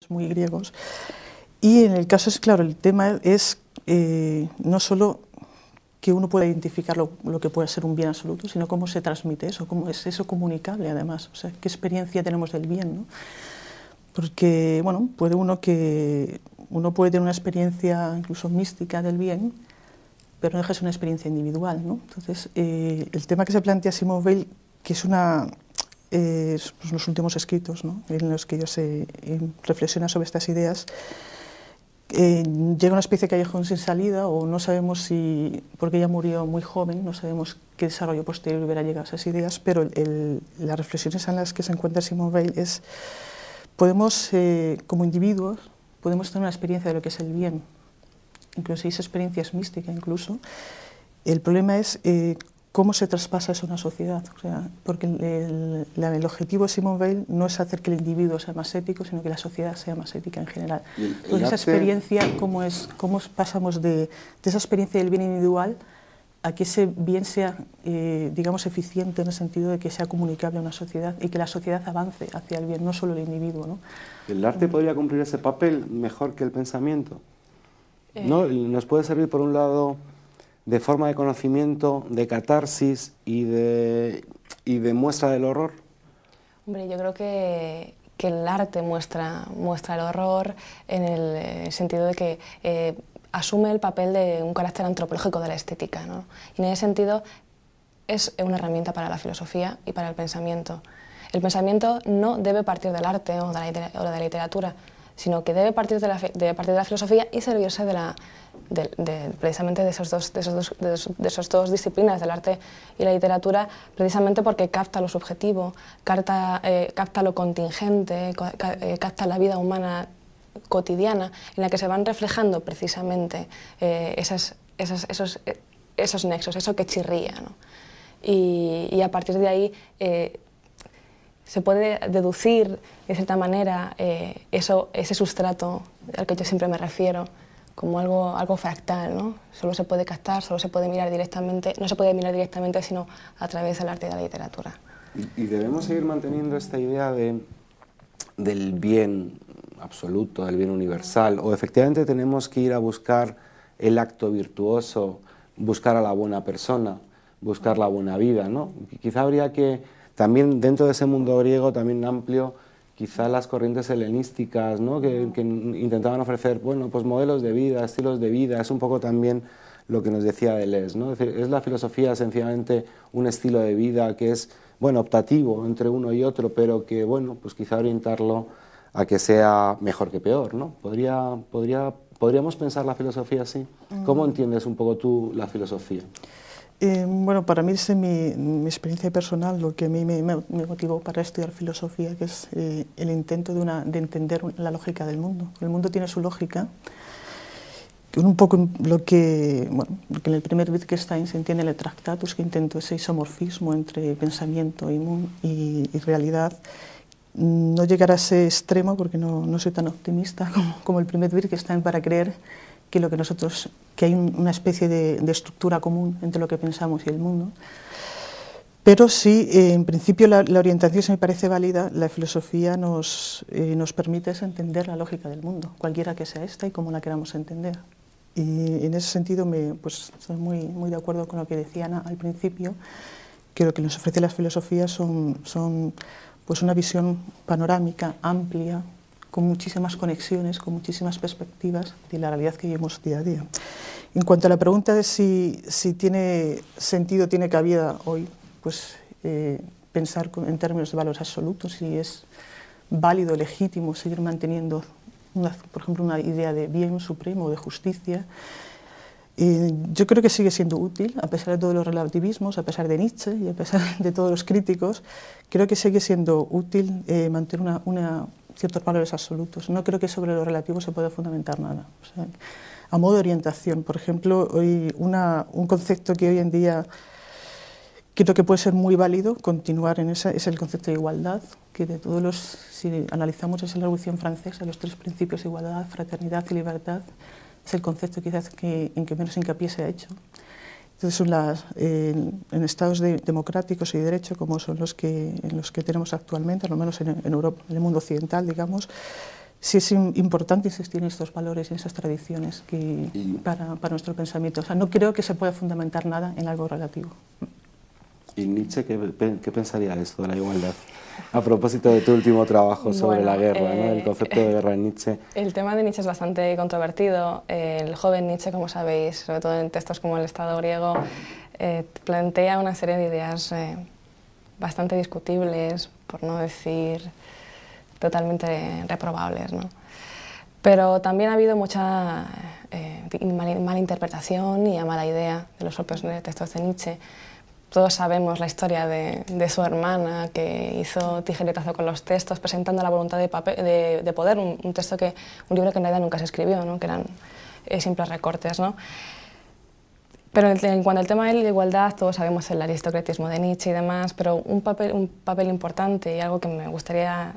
muy griegos. Y en el caso es, claro, el tema es no solo que uno pueda identificar lo que puede ser un bien absoluto, sino cómo se transmite eso, cómo es eso comunicable además, o sea, qué experiencia tenemos del bien, ¿no? Porque, bueno, uno puede tener una experiencia incluso mística del bien, pero no deja de ser una experiencia individual, ¿no? Entonces, el tema que se plantea Simone Weil, que es los últimos escritos, ¿no?, en los que ellos reflexionan sobre estas ideas, llega a una especie de callejón sin salida, o no sabemos si, porque ella murió muy joven, no sabemos qué desarrollo posterior hubiera llegado a esas ideas, pero las reflexiones en las que se encuentra Simone Weil es, podemos, como individuos, podemos tener una experiencia de lo que es el bien, incluso si esa experiencia es mística incluso. El problema es cómo se traspasa eso a una sociedad, o sea, porque el objetivo de Simone Weil no es hacer que el individuo sea más ético, sino que la sociedad sea más ética en general. Entonces, esa experiencia, cómo pasamos de esa experiencia del bien individual a que ese bien sea, digamos, eficiente en el sentido de que sea comunicable a una sociedad y que la sociedad avance hacia el bien, no solo el individuo, ¿no? ¿El arte podría cumplir ese papel mejor que el pensamiento? ¿No? Nos puede servir, por un lado, de forma de conocimiento, de catarsis y de muestra del horror. Hombre, yo creo que el arte muestra el horror en el sentido de que asume el papel de un carácter antropológico de la estética, ¿no? Y en ese sentido es una herramienta para la filosofía y para el pensamiento. El pensamiento no debe partir del arte o de la literatura, sino que debe partir de la filosofía y servirse precisamente de esas dos disciplinas, del arte y la literatura, precisamente porque capta lo subjetivo, capta lo contingente, capta la vida humana cotidiana, en la que se van reflejando precisamente esos nexos, eso que chirría, ¿no? Y a partir de ahí se puede deducir, de cierta manera, ese sustrato al que yo siempre me refiero, como algo fractal, ¿no? Solo se puede captar, solo se puede mirar directamente, no se puede mirar directamente, sino a través del arte y de la literatura. ¿Y debemos seguir manteniendo esta idea del bien absoluto, del bien universal? ¿O efectivamente tenemos que ir a buscar el acto virtuoso, buscar a la buena persona, buscar la buena vida, ¿no? Quizá habría que, también dentro de ese mundo griego también amplio, quizá las corrientes helenísticas, ¿no?, que intentaban ofrecer, bueno, pues modelos de vida, estilos de vida, es un poco también lo que nos decía Deleuze, ¿no? Es decir, es la filosofía sencillamente un estilo de vida que es, bueno, optativo entre uno y otro, pero que, bueno, pues quizá orientarlo a que sea mejor que peor, ¿no? ¿Podríamos pensar la filosofía así? ¿Cómo entiendes un poco tú la filosofía? Bueno, para mí es mi experiencia personal lo que a mí me motivó para estudiar filosofía, que es el intento de entender la lógica del mundo. El mundo tiene su lógica, un poco lo que en el primer Wittgenstein se entiende el Tractatus, que intentó ese isomorfismo entre pensamiento y realidad. No llegar a ese extremo, porque no soy tan optimista como el primer Wittgenstein para creer que hay una especie de estructura común entre lo que pensamos y el mundo. Pero sí, en principio la orientación se me parece válida. La filosofía nos permite entender la lógica del mundo, cualquiera que sea esta y como la queramos entender. Y en ese sentido estoy muy de acuerdo con lo que decía Ana al principio, que lo que nos ofrece las filosofías son una visión panorámica, amplia, con muchísimas conexiones, con muchísimas perspectivas de la realidad que vivimos día a día. En cuanto a la pregunta de si tiene sentido, tiene cabida hoy, pensar en términos de valores absolutos, si es válido, legítimo seguir manteniendo, por ejemplo, una idea de bien supremo, de justicia, yo creo que sigue siendo útil, a pesar de todos los relativismos, a pesar de Nietzsche y a pesar de todos los críticos, creo que sigue siendo útil mantener ciertos valores absolutos. No creo que sobre lo relativo se pueda fundamentar nada. O sea, a modo de orientación, por ejemplo, un concepto que hoy en día creo que puede ser muy válido continuar en esa es el concepto de igualdad, que si analizamos esa Revolución Francesa, los tres principios, igualdad, fraternidad y libertad, es el concepto quizás en que menos hincapié se ha hecho. Entonces, en estados democráticos y de derecho, como son en los que tenemos actualmente, al menos en Europa, en el mundo occidental, digamos, sí es importante insistir en estos valores y en esas tradiciones para nuestro pensamiento. O sea, no creo que se pueda fundamentar nada en algo relativo. ¿Y Nietzsche qué pensaría de esto de la igualdad? A propósito de tu último trabajo sobre la guerra, ¿no? El concepto de guerra en Nietzsche. El tema de Nietzsche es bastante controvertido. El joven Nietzsche, como sabéis, sobre todo en textos como El Estado griego, plantea una serie de ideas bastante discutibles, por no decir totalmente reprobables, ¿no? Pero también ha habido mucha mala interpretación y mala idea de los propios textos de Nietzsche. Todos sabemos la historia de su hermana, que hizo tijeretazo con los textos, presentando la voluntad de poder, un libro que en realidad nunca se escribió, ¿no? Que eran simples recortes, ¿no? Pero en cuanto al tema de la igualdad, todos sabemos el aristocratismo de Nietzsche y demás, pero un papel importante y algo que me gustaría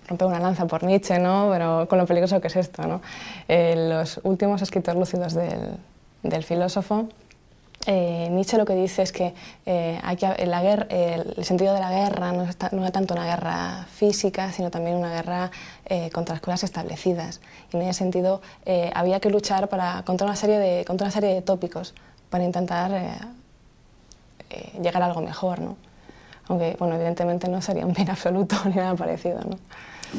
romper una lanza por Nietzsche, ¿no? Pero con lo peligroso que es esto, ¿no? Los últimos escritos lúcidos del filósofo, Nietzsche lo que dice es que el sentido de la guerra no es tanto una guerra física, sino también una guerra contra las cosas establecidas. Y en ese sentido había que luchar contra una serie de tópicos para intentar llegar a algo mejor, ¿no? Aunque, bueno, evidentemente no sería un bien absoluto ni nada parecido, ¿no?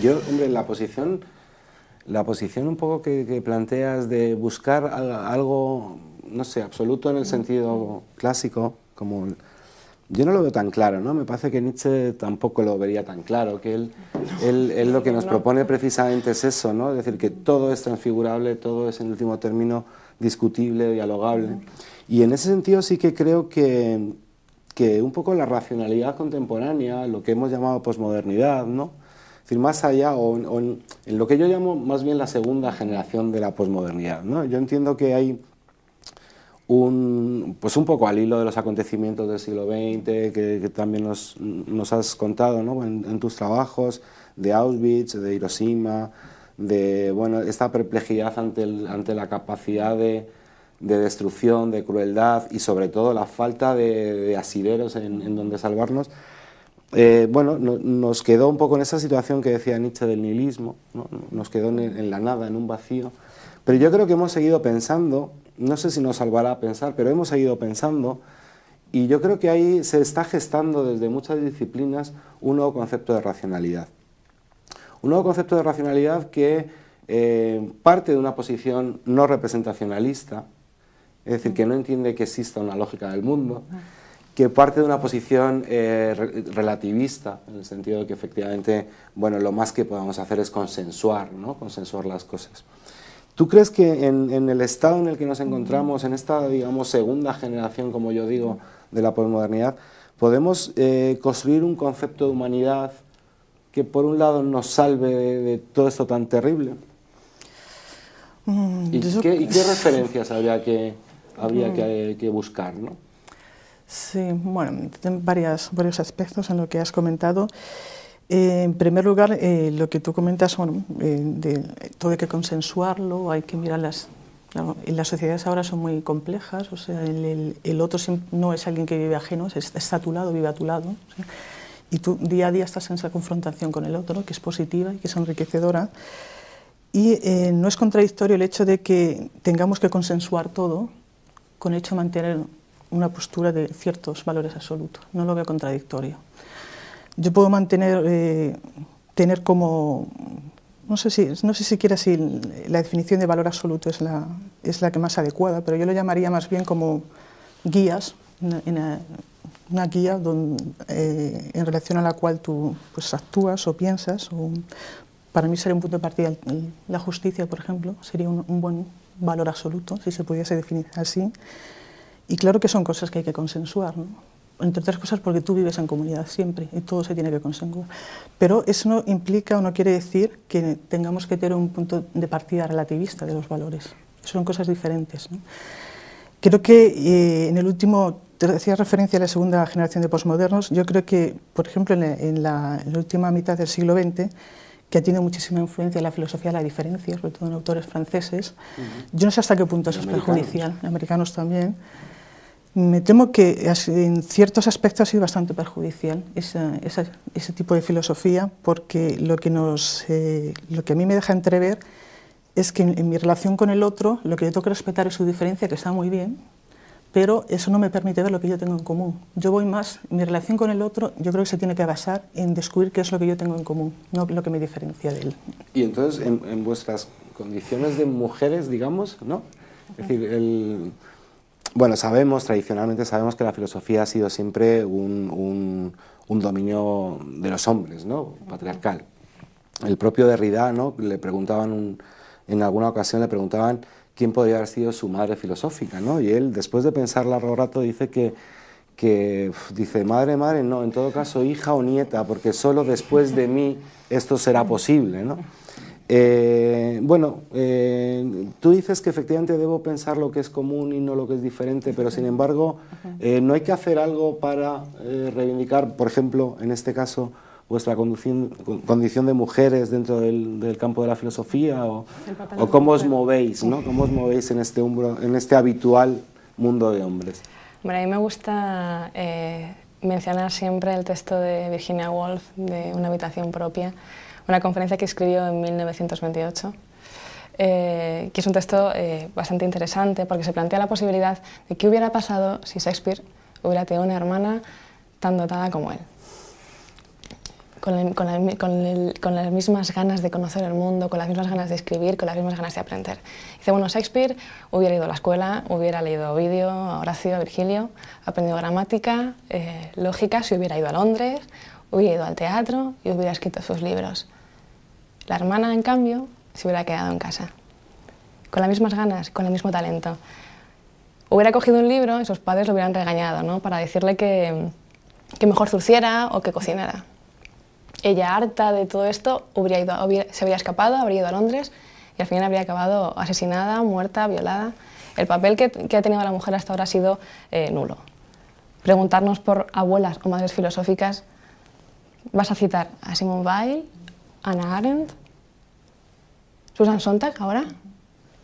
Yo, hombre, la posición un poco que planteas de buscar algo, no sé, absoluto en el sentido clásico, yo no lo veo tan claro, ¿no? Me parece que Nietzsche tampoco lo vería tan claro, que él lo que nos propone precisamente es eso, ¿no? Es decir, que todo es transfigurable, todo es en último término discutible, dialogable. Y en ese sentido sí que creo que un poco la racionalidad contemporánea, lo que hemos llamado posmodernidad, ¿no? Es decir, más allá, o en lo que yo llamo más bien la segunda generación de la posmodernidad, ¿no? Yo entiendo que hay pues un poco al hilo de los acontecimientos del siglo XX, que también nos has contado, ¿no? en tus trabajos, de Auschwitz, de Hiroshima, de bueno, esta perplejidad ante la capacidad de destrucción, de crueldad y sobre todo la falta de asideros en donde salvarnos. Bueno, nos quedó un poco en esa situación que decía Nietzsche del nihilismo, ¿no? Nos quedó en la nada, en un vacío. Pero yo creo que hemos seguido pensando, no sé si nos salvará a pensar, pero hemos seguido pensando, y yo creo que ahí se está gestando desde muchas disciplinas un nuevo concepto de racionalidad. Un nuevo concepto de racionalidad que parte de una posición no representacionalista, es decir, que no entiende que exista una lógica del mundo, que parte de una posición relativista, en el sentido de que efectivamente, bueno, lo más que podamos hacer es consensuar, ¿no? Consensuar las cosas. ¿Tú crees que en el estado en el que nos encontramos, en esta, digamos, segunda generación, como yo digo, de la posmodernidad, podemos construir un concepto de humanidad que por un lado nos salve de todo esto tan terrible? ¿Y qué referencias habría que buscar, ¿no? Sí, bueno, tienen varios aspectos en lo que has comentado. En primer lugar, lo que tú comentas, bueno, todo hay que consensuarlo, hay que mirar las sociedades ahora son muy complejas, o sea, el otro no es alguien que vive ajeno, está a tu lado, vive a tu lado, ¿sí? Y tú día a día estás en esa confrontación con el otro, que es positiva y que es enriquecedora. Y no es contradictorio el hecho de que tengamos que consensuar todo con el hecho de mantener una postura de ciertos valores absolutos. No lo veo contradictorio. Yo puedo tener como, no sé siquiera si la definición de valor absoluto es la que más adecuada, pero yo lo llamaría más bien como guías, una guía en relación a la cual tú pues, actúas o piensas. Para mí sería un punto de partida la justicia, por ejemplo, sería un buen valor absoluto, si se pudiese definir así. Y claro que son cosas que hay que consensuar, ¿no? Entre otras cosas porque tú vives en comunidad siempre y todo se tiene que consensuar. Pero eso no implica o no quiere decir que tengamos que tener un punto de partida relativista de los valores. Son cosas diferentes, ¿no? Creo que en el último, te hacía referencia a la segunda generación de posmodernos, yo creo que, por ejemplo, en la última mitad del siglo XX, que ha tenido muchísima influencia en la filosofía de la diferencia, sobre todo en autores franceses, yo no sé hasta qué punto eso es perjudicial, americanos también. Me temo que en ciertos aspectos ha sido bastante perjudicial ese tipo de filosofía, porque lo que a mí me deja entrever es que en mi relación con el otro lo que yo tengo que respetar es su diferencia, que está muy bien, pero eso no me permite ver lo que yo tengo en común. Yo voy más, mi relación con el otro yo creo que se tiene que basar en descubrir qué es lo que yo tengo en común, no lo que me diferencia de él. Y entonces en vuestras condiciones de mujeres, digamos, ¿no? Es decir, bueno, tradicionalmente sabemos que la filosofía ha sido siempre un dominio de los hombres, ¿no? Patriarcal. El propio Derrida, ¿no? En alguna ocasión le preguntaban quién podría haber sido su madre filosófica, ¿no? Y él, después de pensar largo rato, dice dice, madre, no, en todo caso hija o nieta, porque solo después de mí esto será posible, ¿no? Tú dices que efectivamente debo pensar lo que es común y no lo que es diferente, pero sin embargo, ¿no hay que hacer algo para reivindicar, por ejemplo, en este caso, vuestra condición de mujeres dentro del campo de la filosofía? ¿O cómo os movéis, ¿no? ¿Cómo os movéis en este habitual mundo de hombres? Bueno, a mí me gusta mencionar siempre el texto de Virginia Woolf, de Una habitación propia, una conferencia que escribió en 1928, que es un texto bastante interesante porque se plantea la posibilidad de qué hubiera pasado si Shakespeare hubiera tenido una hermana tan dotada como él, con las mismas ganas de conocer el mundo, con las mismas ganas de escribir, con las mismas ganas de aprender. Dice, bueno, Shakespeare hubiera ido a la escuela, hubiera leído a Ovidio, a Horacio, a Virgilio, aprendido gramática, lógica, si hubiera ido a Londres, hubiera ido al teatro y hubiera escrito sus libros. La hermana, en cambio, se hubiera quedado en casa, con las mismas ganas, con el mismo talento. Hubiera cogido un libro y sus padres lo hubieran regañado, ¿no? Para decirle que mejor zurciera o que cocinara. Ella, harta de todo esto, se habría escapado, habría ido a Londres y al final habría acabado asesinada, muerta, violada. El papel que ha tenido la mujer hasta ahora ha sido nulo. Preguntarnos por abuelas o madres filosóficas, vas a citar a Simone Weil, Hannah Arendt, Susan Sontag ahora,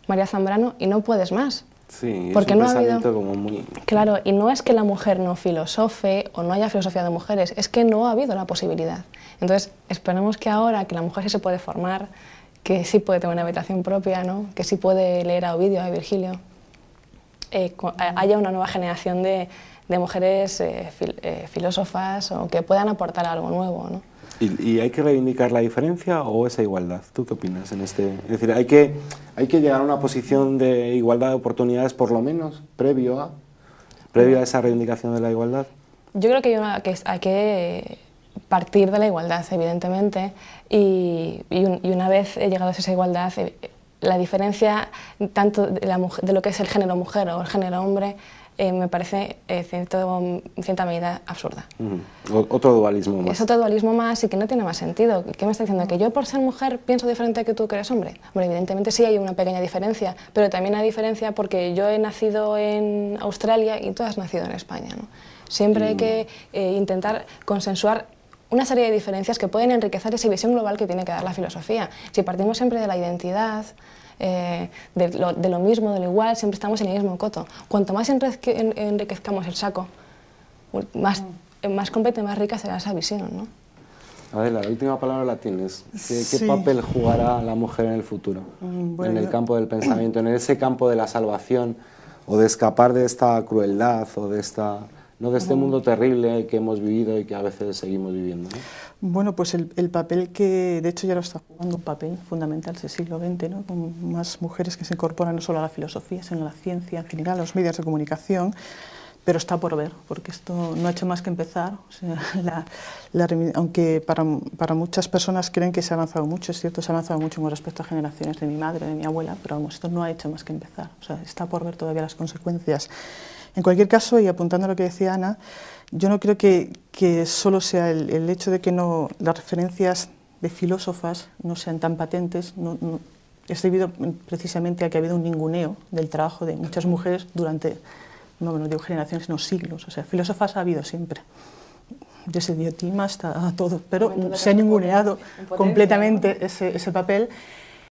María Zambrano, y no puedes más. Sí, porque es un no ha habido, pensamiento como muy... Claro, y no es que la mujer no filosofe o no haya filosofía de mujeres, es que no ha habido la posibilidad. Entonces, esperemos que ahora que la mujer sí se puede formar, que sí puede tener una habitación propia, ¿no? Que sí puede leer a Ovidio, a Virgilio, haya una nueva generación de mujeres filósofas o que puedan aportar algo nuevo, ¿no? ¿Y hay que reivindicar la diferencia o esa igualdad? ¿Tú qué opinas en este? Es decir, ¿hay que llegar a una posición de igualdad de oportunidades por lo menos previo a esa reivindicación de la igualdad? Yo creo que hay que partir de la igualdad, evidentemente, y una vez llegados a esa igualdad, la diferencia tanto de lo que es el género mujer o el género hombre me parece en cierta medida absurda. Otro dualismo más. Es otro dualismo más y que no tiene más sentido. ¿Qué me está diciendo? ¿Que yo por ser mujer pienso diferente que tú que eres hombre? Hombre, evidentemente sí hay una pequeña diferencia, pero también hay diferencia porque yo he nacido en Australia y tú has nacido en España, ¿no? Siempre hay que intentar consensuar una serie de diferencias que pueden enriquecer esa visión global que tiene que dar la filosofía. Si partimos siempre de la identidad, de lo mismo, de lo igual, siempre estamos en el mismo coto. Cuanto más enriquezcamos el saco, más completa y más rica será esa visión, ¿no? Adela, la última palabra la tienes. ¿Qué papel jugará la mujer en el futuro? En el campo del pensamiento, en ese campo de la salvación, o de escapar de esta crueldad, o de este mundo terrible que hemos vivido y que a veces seguimos viviendo, ¿no? Bueno, pues el papel que, de hecho, ya lo está jugando un papel fundamental del siglo XX, ¿no? Con más mujeres que se incorporan no solo a la filosofía, sino a la ciencia en general, a los medios de comunicación, pero está por ver, porque esto no ha hecho más que empezar. O sea, aunque para muchas personas creen que se ha avanzado mucho, es cierto, se ha avanzado mucho con respecto a generaciones de mi madre, de mi abuela, pero vamos, esto no ha hecho más que empezar. O sea, está por ver todavía las consecuencias. En cualquier caso, y apuntando a lo que decía Ana, yo no creo que solo sea el hecho de que las referencias de filósofas no sean tan patentes, es debido precisamente a que ha habido un ninguneo del trabajo de muchas mujeres durante, no digo generaciones, sino siglos. O sea, filósofas ha habido siempre, desde Diotima hasta todo, pero se ha ninguneado completamente ese papel.